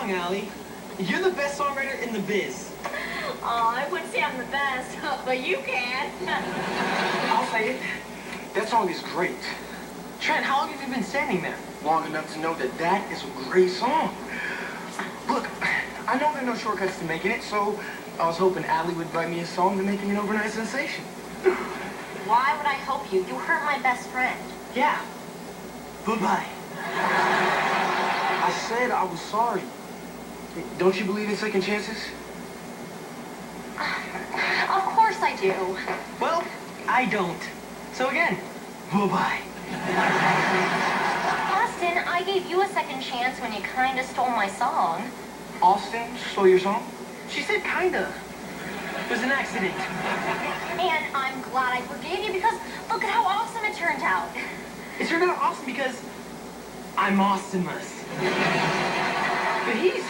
wrong, Allie. You're the best songwriter in the biz. Oh, I wouldn't say I'm the best, but you can. I'll say it. That song is great. Trent, how long have you been standing there? Long enough to know that that is a great song. Look, I know there are no shortcuts to making it, so I was hoping Allie would write me a song to make me an overnight sensation. Why would I help you? You hurt my best friend. Yeah. Goodbye. I said I was sorry. Don't you believe in second chances? Of course I do. Well, I don't. So again, bye-bye. Austin, I gave you a second chance when you kinda stole my song. Austin stole your song? She said kinda. It was an accident. And I'm glad I forgave you because look at how awesome it turned out. It turned out awesome because I'm awesomeness. But he's